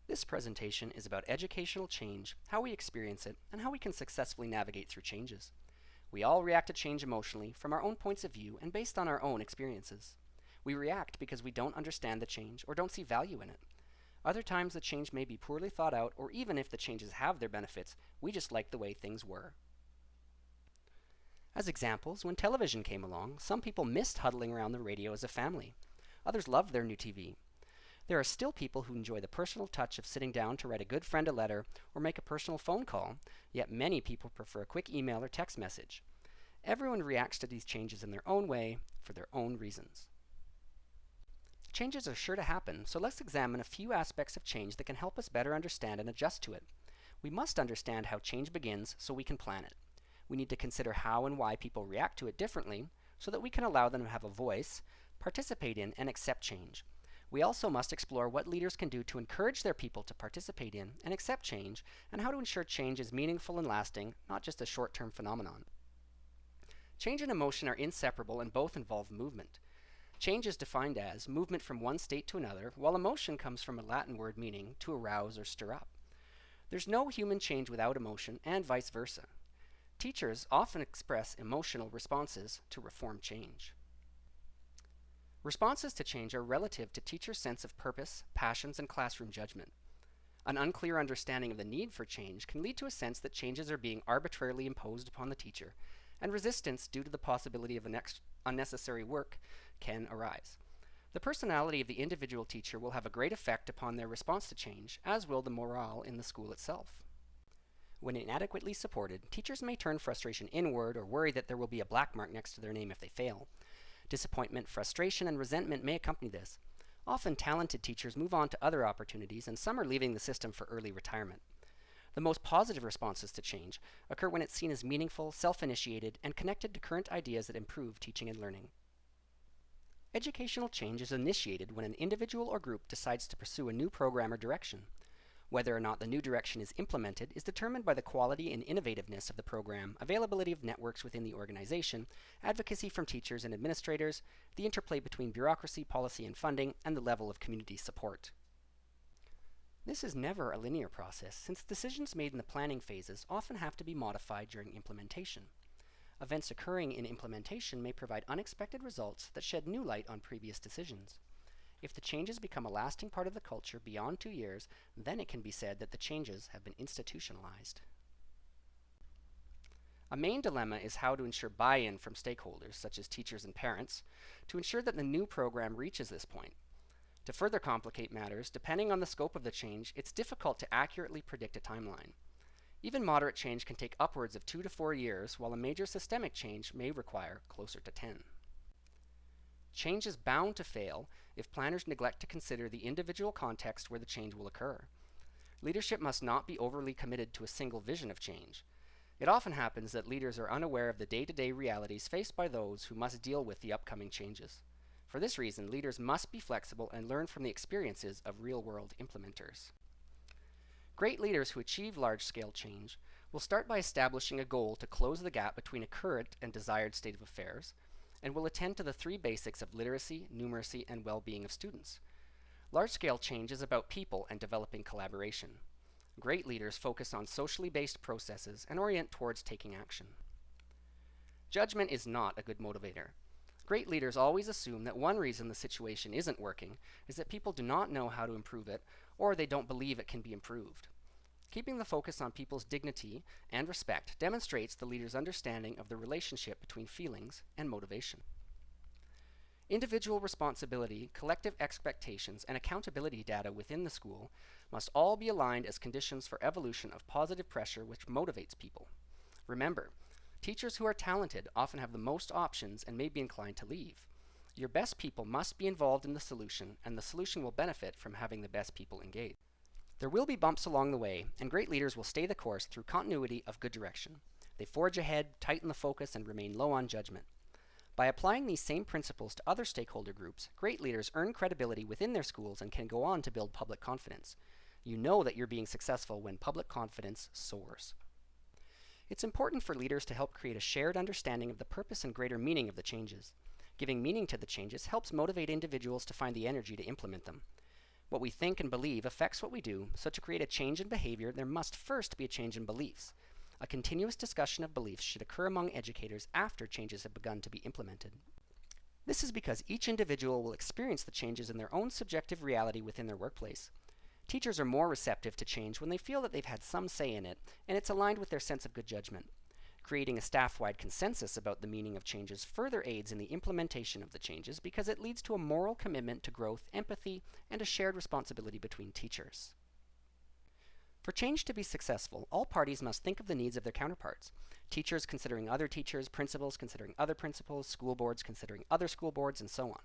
This presentation is about educational change, how we experience it, and how we can successfully navigate through changes. We all react to change emotionally from our own points of view and based on our own experiences. We react because we don't understand the change or don't see value in it. Other times the change may be poorly thought out, or even if the changes have their benefits, we just like the way things were. As examples, when television came along, some people missed huddling around the radio as a family. Others loved their new TV. There are still people who enjoy the personal touch of sitting down to write a good friend a letter or make a personal phone call, yet many people prefer a quick email or text message. Everyone reacts to these changes in their own way for their own reasons. Changes are sure to happen, so let's examine a few aspects of change that can help us better understand and adjust to it. We must understand how change begins so we can plan it. We need to consider how and why people react to it differently so that we can allow them to have a voice, participate in, and accept change. We also must explore what leaders can do to encourage their people to participate in and accept change, and how to ensure change is meaningful and lasting, not just a short-term phenomenon. Change and emotion are inseparable and both involve movement. Change is defined as movement from one state to another, while emotion comes from a Latin word meaning to arouse or stir up. There's no human change without emotion, and vice versa. Teachers often express emotional responses to reform change. Responses to change are relative to teachers' sense of purpose, passions, and classroom judgment. An unclear understanding of the need for change can lead to a sense that changes are being arbitrarily imposed upon the teacher, and resistance due to the possibility of unnecessary work can arise. The personality of the individual teacher will have a great effect upon their response to change, as will the morale in the school itself. When inadequately supported, teachers may turn frustration inward or worry that there will be a black mark next to their name if they fail. Disappointment, frustration, and resentment may accompany this. Often talented teachers move on to other opportunities, and some are leaving the system for early retirement. The most positive responses to change occur when it's seen as meaningful, self-initiated, and connected to current ideas that improve teaching and learning. Educational change is initiated when an individual or group decides to pursue a new program or direction. Whether or not the new direction is implemented is determined by the quality and innovativeness of the program, availability of networks within the organization, advocacy from teachers and administrators, the interplay between bureaucracy, policy, and funding, and the level of community support. This is never a linear process, since decisions made in the planning phases often have to be modified during implementation. Events occurring in implementation may provide unexpected results that shed new light on previous decisions. If the changes become a lasting part of the culture beyond 2 years, then it can be said that the changes have been institutionalized. A main dilemma is how to ensure buy-in from stakeholders, such as teachers and parents, to ensure that the new program reaches this point. To further complicate matters, depending on the scope of the change, it's difficult to accurately predict a timeline. Even moderate change can take upwards of 2 to 4 years, while a major systemic change may require closer to 10. Change is bound to fail if planners neglect to consider the individual context where the change will occur. Leadership must not be overly committed to a single vision of change. It often happens that leaders are unaware of the day-to-day realities faced by those who must deal with the upcoming changes. For this reason, leaders must be flexible and learn from the experiences of real-world implementers. Great leaders who achieve large-scale change will start by establishing a goal to close the gap between a current and desired state of affairs, and will attend to the 3 basics of literacy, numeracy, and well-being of students. Large-scale change is about people and developing collaboration. Great leaders focus on socially based processes and orient towards taking action. Judgment is not a good motivator. Great leaders always assume that one reason the situation isn't working is that people do not know how to improve it, or they don't believe it can be improved. Keeping the focus on people's dignity and respect demonstrates the leader's understanding of the relationship between feelings and motivation. Individual responsibility, collective expectations, and accountability data within the school must all be aligned as conditions for evolution of positive pressure which motivates people. Remember, teachers who are talented often have the most options and may be inclined to leave. Your best people must be involved in the solution, and the solution will benefit from having the best people engaged. There will be bumps along the way, and great leaders will stay the course through continuity of good direction. They forge ahead, tighten the focus, and remain low on judgment. By applying these same principles to other stakeholder groups, great leaders earn credibility within their schools and can go on to build public confidence. You know that you're being successful when public confidence soars. It's important for leaders to help create a shared understanding of the purpose and greater meaning of the changes. Giving meaning to the changes helps motivate individuals to find the energy to implement them. What we think and believe affects what we do, so to create a change in behavior, there must first be a change in beliefs. A continuous discussion of beliefs should occur among educators after changes have begun to be implemented. This is because each individual will experience the changes in their own subjective reality within their workplace. Teachers are more receptive to change when they feel that they've had some say in it, and it's aligned with their sense of good judgment. Creating a staff-wide consensus about the meaning of changes further aids in the implementation of the changes because it leads to a moral commitment to growth, empathy, and a shared responsibility between teachers. For change to be successful, all parties must think of the needs of their counterparts. Teachers considering other teachers, principals considering other principals, school boards considering other school boards, and so on.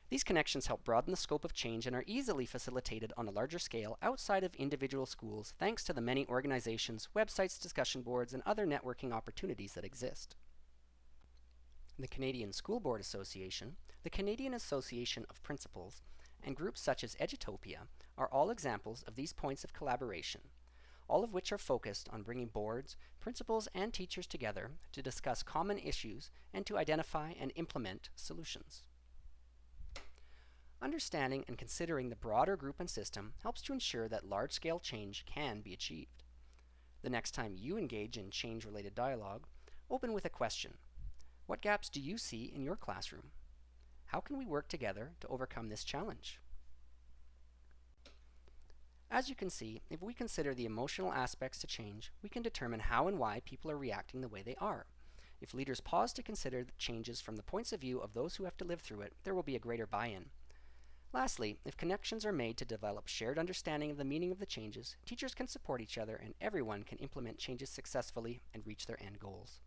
These connections help broaden the scope of change and are easily facilitated on a larger scale outside of individual schools thanks to the many organizations, websites, discussion boards, and other networking opportunities that exist. The Canadian School Board Association, the Canadian Association of Principals, and groups such as Edutopia are all examples of these points of collaboration, all of which are focused on bringing boards, principals, and teachers together to discuss common issues and to identify and implement solutions. Understanding and considering the broader group and system helps to ensure that large-scale change can be achieved. The next time you engage in change-related dialogue, open with a question. What gaps do you see in your classroom? How can we work together to overcome this challenge? As you can see, if we consider the emotional aspects to change, we can determine how and why people are reacting the way they are. If leaders pause to consider the changes from the points of view of those who have to live through it, there will be a greater buy-in. Lastly, if connections are made to develop shared understanding of the meaning of the changes, teachers can support each other and everyone can implement changes successfully and reach their end goals.